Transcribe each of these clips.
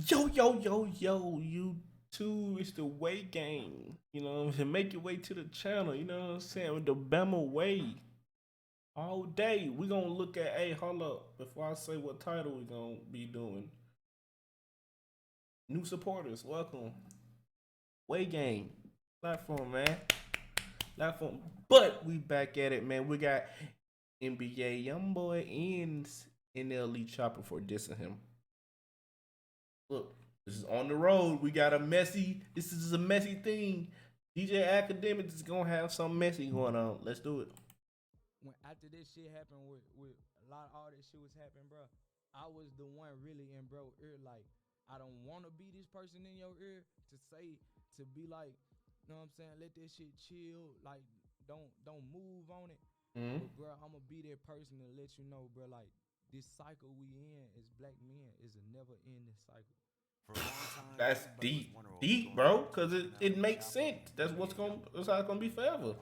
Yo, yo, yo, yo, you too. It's the way game. You know what I'm saying? Make your way to the channel. You know what I'm saying? With the Bama way. All day. We gonna look at, hey, hold up. Before I say what title we gonna be doing. New supporters, welcome. Way game. Platform, man. Platform. But we back at it, man. We got NBA YoungBoy and NLE Choppa for dissing him. Look, this is on the road. We got a messy. This is a messy thing. DJ Academic is gonna have something messy going on. Let's do it. When after this shit happened with a lot of all this shit was happening, bro, I was the one really in bro ear like I don't want to be this person in your ear to say to be like, you know what I'm saying? Let this shit chill, like don't move on it. Mm-hmm. But bro, I'm gonna be that person to let you know, bro, like this cycle we in as black men is a never ending cycle. That's deep, deep, bro. Cause it makes sense. That's that's how it's gonna be forever.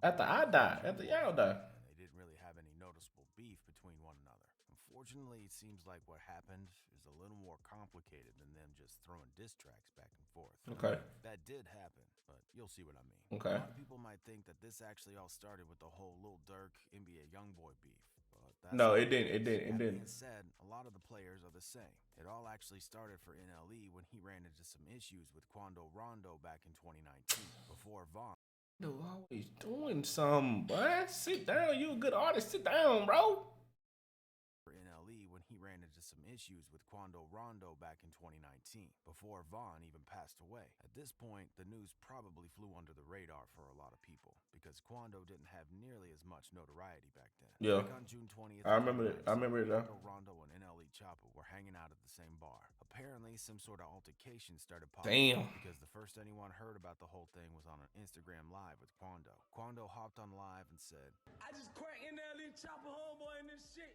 After I die, after y'all die. They didn't really have any noticeable beef between one another. Unfortunately, it seems like what happened is a little more complicated than them just throwing diss tracks back and forth. Okay. That did happen, but you'll see what I mean. Okay. A lot of people might think that this actually all started with the whole Lil Durk NBA YoungBoy beef. But No, it didn't. It didn't. It that didn't. being said, a lot of the players are the same. It all actually started for NLE when he ran into some issues with Quando Rondo back in 2019 before Vaughn. You always doing something, boy. Sit down. You a good artist. Sit down, bro. For NLE when he ran into some issues with Quando Rondo back in 2019, before Vaughn even passed away. At this point, the news probably flew under the radar for a lot of people, because Quando didn't have nearly as much notoriety back then. Yeah. Back on June 20th, I remember it. I remember it. Quando Rondo and NLE Choppa were hanging out at the same bar. Apparently, some sort of altercation started popping up because the first anyone heard about the whole thing was on an Instagram live with Quando. Quando hopped on live and said, I just cracked NLE Choppa homeboy in this shit.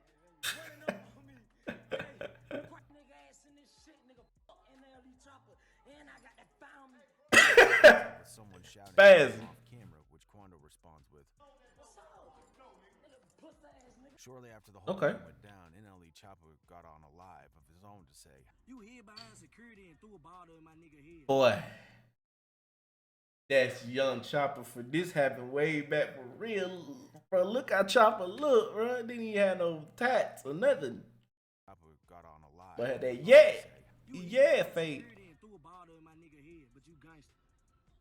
Running up on me. Hey, crack nigga ass in this shit, nigga. Fuck NLE Choppa. And I got that found me. with someone shouting at him off camera, which Quando responds with, shortly after the whole thing went down, NLE Choppa got on a live of his own to say, "You hid behind security and threw a bottle in my nigga head." Boy, that's young Chopper. For this happened way back for real, bro. Look how Chopper look, bro. Didn't even have no tats or nothing. Choppa got on a live. But had that fade. And threw a bottle in my nigga head, but you gangster.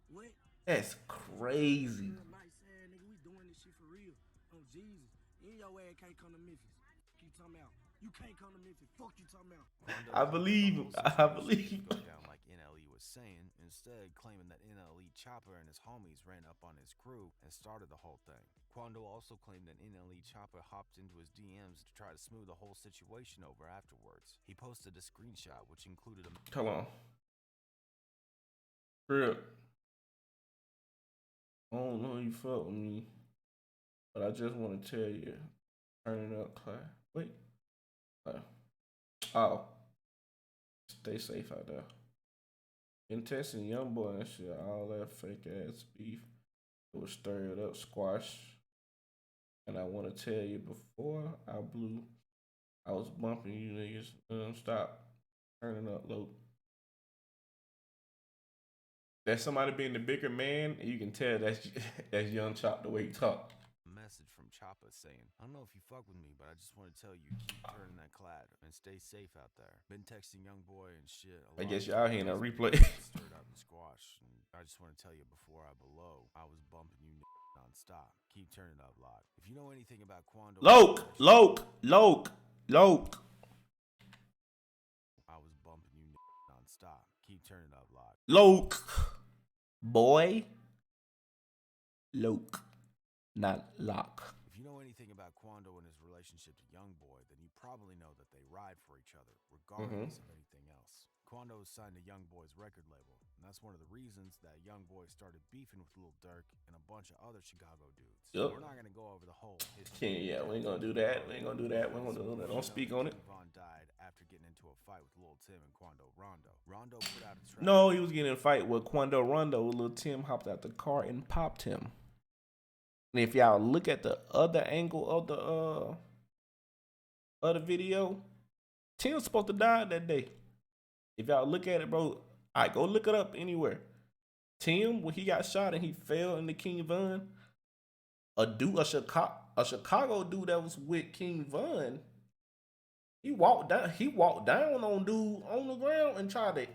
What? That's crazy. Nice ass nigga, we doing this shit for real. Oh Jesus, and your ass can't come to Memphis. You talking about? You can't come to Memphis. Fuck you talking about? I believe him. I believe him. Go down like NLE was saying, instead claiming that NLE Choppa and his homies ran up on his crew and started the whole thing. Quando also claimed that NLE Choppa hopped into his DMs to try to smooth the whole situation over afterwards. He posted a screenshot which included a... Come on. Real. I don't know you fuck with me, but I just want to tell you, turn it up, Clay. Wait. Oh. Stay safe out there. Been testing YoungBoy and shit, all that fake ass beef. It was stirred up, squash. And I want to tell you, before I blew, I was bumping you niggas. Stop. Turning up low. That's somebody being the bigger man, and you can tell that's Young Chop the way he talk. Message from Choppa saying, I don't know if you fuck with me, but I just want to tell you, keep turning that clad and stay safe out there. Been texting YoungBoy and shit. I guess y'all hearing a replay. Stirred up and squash. And I just want to tell you, before I below, I was bumping you non-stop. Keep turning up, lot. If you know anything about Quando... Loke. I was bumping you non-stop. Keep turning up, lot. Loke. Boy. Loke. Not Lock. If you know anything about Quando and his relationship to YoungBoy, then you probably know that they ride for each other, regardless of anything else. Quando is signed to YoungBoy's record label, and that's one of the reasons that YoungBoy started beefing with Lil Durk and a bunch of other Chicago dudes. Yep. We're not going to go over the whole history. Yeah, we ain't gonna do that. We ain't gonna do that. We ain't gonna do that. Don't speak on it. Vaughn died after getting into a fight with Lil Tim and Quando Rondo. Rondo put out a track. No, he was getting in a fight with Quando Rondo. Lil Tim hopped out the car and popped him. And if y'all look at the other angle of the other video, Tim was supposed to die that day. If y'all look at it, bro, I go look it up anywhere. Tim, when he got shot and he fell into King Von, a Chicago dude that was with King Von, he walked down on dude on the ground and tried to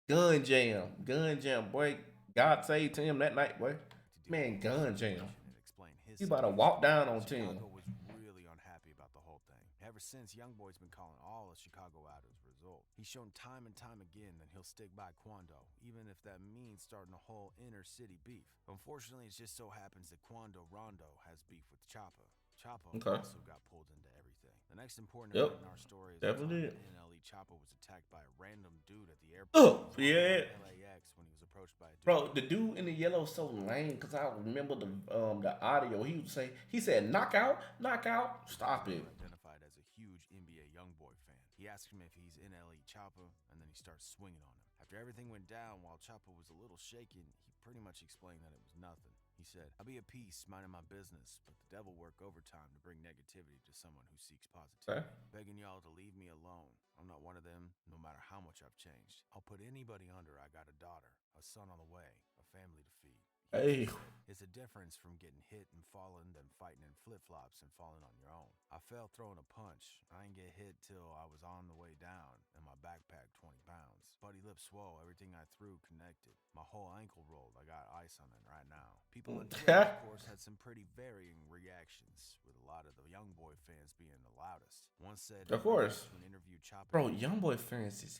gun jam, boy. God saved Tim that night, boy. To deal Man, with the gun jam. situation and explain his He about to situation. walk down on Tim. Chicago was really unhappy about the whole thing. Ever since, YoungBoy's been calling all of Chicago out as a result. He's shown time and time again that he'll stick by Quando, even if that means starting a whole inner city beef. Unfortunately, it just so happens that Quando Rondo has beef with Choppa. Choppa Okay. also got pulled into everything. The next important Yep. event in our story is the Definitely time did. that NLE Choppa was attacked by a random dude at the airport. Oh, yeah. LAX when he was approached by a dude. Bro, the dude in the yellow so lame because I remember the audio. He said knockout, knockout. Stop it. Identified as a huge NBA YoungBoy fan. He asked him if he's NLE Choppa, and then he starts swinging on him. After everything went down, while Choppa was a little shaken, he pretty much explained that it was nothing. He said, "I'll be at peace, minding my business, but the devil work overtime to bring negativity to someone who seeks positivity. Okay. Begging y'all to leave me alone. I'm not one of them, no matter how much I've changed. I'll put anybody under. I got a daughter, a son on the way, a family to feed." Hey. It's a difference from getting hit and falling than fighting in flip-flops and falling on your own. I fell throwing a punch. I ain't get hit till I was on the way down and my backpack 20 pounds. Buddy lip swole, everything I threw connected. My whole ankle rolled. I got ice on it right now. People on Twitter, of course, had some pretty varying reactions, with a lot of the YoungBoy fans being the loudest. One said, Of course. to an interview Choppa, Bro, YoungBoy fans is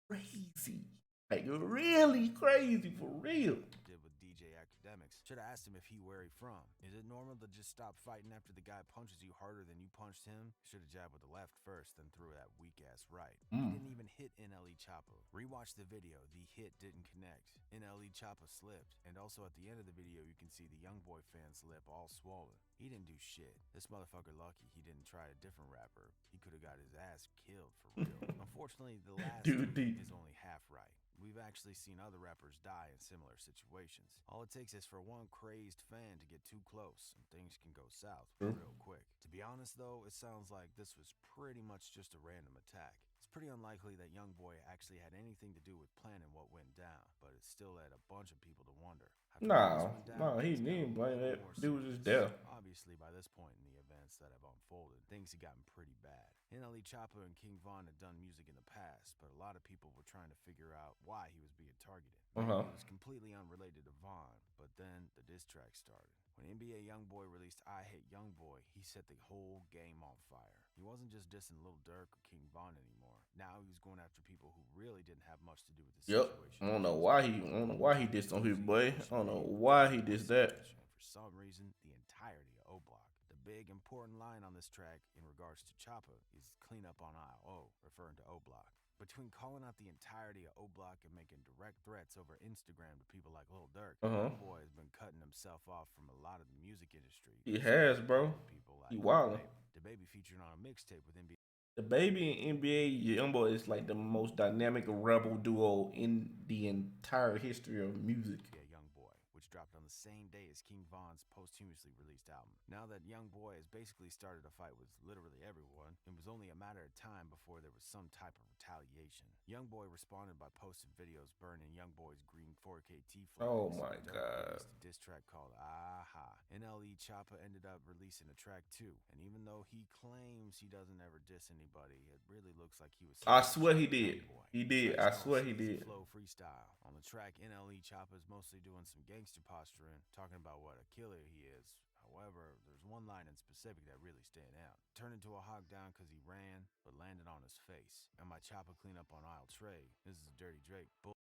crazy. Like really crazy for real. did with DJ Academics. Should have asked him if where he from. Is it normal to just stop fighting after the guy punches you harder than you punched him? Should have jabbed with the left first, then threw that weak ass right. He didn't even hit NLE Choppa. Rewatch the video. The hit didn't connect. NLE Choppa slipped, and also at the end of the video, you can see the YoungBoy fan's lip all swollen. He didn't do shit. This motherfucker lucky he didn't try a different rapper. He could have got his ass killed for real. Unfortunately, the last Dude, is only half right. We've actually seen other rappers die in similar situations. All it takes is for one crazed fan to get too close, and things can go south real quick. To be honest, though, it sounds like this was pretty much just a random attack. It's pretty unlikely that YoungBoy actually had anything to do with planning what went down, but it still led a bunch of people to wonder. After all this went down, he things got didn't a blame little that. more Dude was just serious. there. Obviously, by this point in the events that have unfolded, things had gotten pretty bad. NLE Choppa and King Von had done music in the past, but a lot of people were trying to figure out why he was being targeted. It was completely unrelated to Von, but then the diss track started. When NBA YoungBoy released I Hate YoungBoy, he set the whole game on fire. He wasn't just dissing Lil Durk or King Von anymore. Now he was going after people who really didn't have much to do with the situation. I don't know why he dissed on people, boy. I don't know why he dissed that. And for some reason, the entirety of O Block. The big important line on this track in regards to Choppa is clean up on aisle O, referring to O Block. Between calling out the entirety of O Block and making direct threats over Instagram to people like Lil Durk, YoungBoy has been cutting himself off from a lot of the music industry. He has, bro. People like He wildin'. The Baby featuring on a mixtape with NBA The Baby and NBA YoungBoy is like the most dynamic rebel duo in the entire history of music. YoungBoy, which dropped on the same day as King Von's posthumously released album. Now that YoungBoy has basically started a fight with literally everyone, it was only a matter of time before there was some type of retaliation. YoungBoy responded by posting videos burning YoungBoy's green 4K T flags. Oh my God. Released a diss track called Aha. NLE Choppa ended up releasing a track too, and even though he claims he doesn't ever diss anybody, it really looks like he was. I swear he did. YoungBoy. He did. I swear he did. Flow freestyle. On the track, NLE Choppa is mostly doing some gangster posturing, talking about what a killer he is. However, there's one line in specific that really stand out. Turned into a hog down because he ran, but landed on his face. And my Choppa clean up on aisle tray. This is Dirty Drake. Come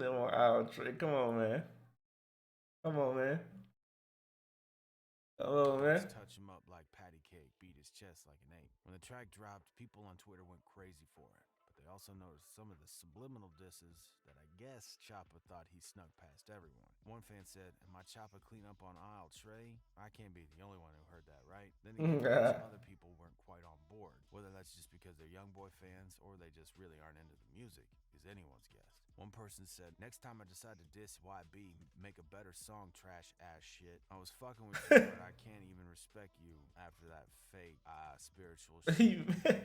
on, man. Come on, man. Come on, man. Touch him up like patty cake, beat his chest like an ape. When the track dropped, people on Twitter went crazy for it. They also noticed some of the subliminal disses that I guess Choppa thought he snuck past everyone. One fan said, "Am I Choppa clean up on aisle tray? I can't be the only one who heard that, right?" Then again, some other people weren't quite on board. Whether that's just because they're YoungBoy fans or they just really aren't into the music is anyone's guess. One person said, "Next time I decide to diss YB, make a better song, trash ass shit. I was fucking with you, but I can't even respect you after that fake spiritual shit."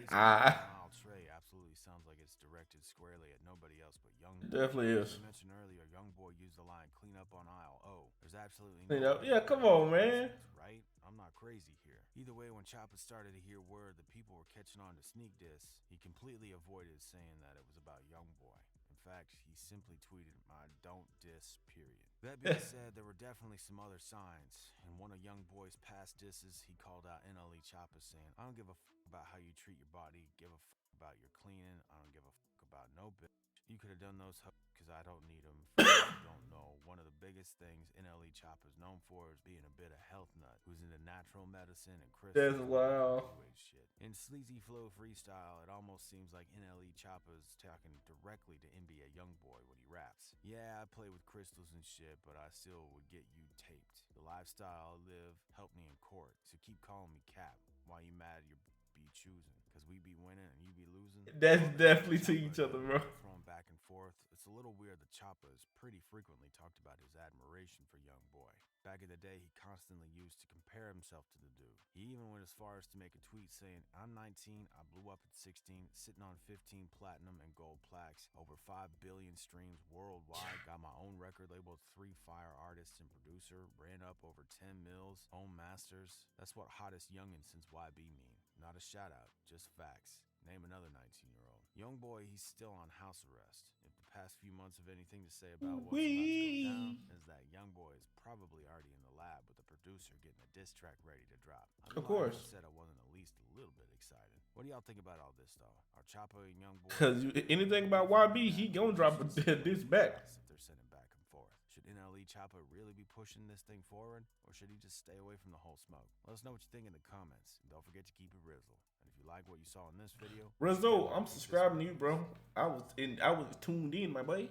Mile Trey absolutely sounds like it's directed squarely at nobody else but YoungBoy. Definitely is. As we mentioned earlier, YoungBoy used the line "clean up on aisle O." There's absolutely You no know, yeah, come on, man. right? I'm not crazy here. Either way, when Choppa started to hear word that people were catching on to sneak diss, he completely avoided saying that it was about YoungBoy. In fact, he simply tweeted, "I don't diss, period." That being said, there were definitely some other signs. In one of YoungBoy's past disses, he called out NLE Choppa saying, "I don't give a about how you treat your body, give a about your cleaning, I don't give a about no bitch. You could have done those because I don't need them. For those who don't know, one of the biggest things NLE Choppa is known for is being a bit of health nut who's into natural medicine and crystals. That's wild. Shit. In Sleazy Flow Freestyle, it almost seems like NLE Choppa is talking directly to NBA YoungBoy when he raps. Yeah, I play with crystals and shit, but I still would get you taped. The lifestyle I live helped me in court, so keep calling me Cap. Why you mad you're be choosing? Because we be winning and you be losing? That's definitely to each other, bro. Throwing back and forth. It's a little weird that Choppa has pretty frequently talked about his admiration for YoungBoy. Back in the day, he constantly used to compare himself to the dude. He even went as far as to make a tweet saying, "I'm 19, I blew up at 16, sitting on 15 platinum and gold plaques, over 5 billion streams worldwide, got my own record label, 3 fire artists and producer, ran up over 10 mils, own masters. That's what hottest youngin' since YB mean. Not a shout out, just facts. Name another 19-year-old. YoungBoy, he's still on house arrest. If the past few months have anything to say about what's about to go down, is that YoungBoy is probably already in the lab with the producer getting a diss track ready to drop. Of course. I said I wasn't at least a little bit excited. What do y'all think about all this, though? Are Choppa and YoungBoy... Because anything about YB, he gonna drop a diss back. If they're sending back and forth. Should NLE Choppa really be pushing this thing forward, or should he just stay away from the whole smoke? Let us know what you think in the comments, and don't forget to keep it Rizzle. And if you like what you saw in this video, Rizzo, I'm subscribing to you, bro. I was tuned in, my boy.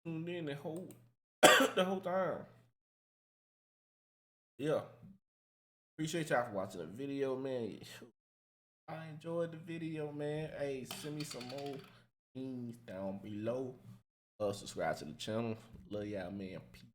Tuned in the whole the whole time. Yeah. Appreciate y'all for watching the video, man. I enjoyed the video, man. Hey, send me some more things down below. Subscribe to the channel. Love y'all, man. Peace.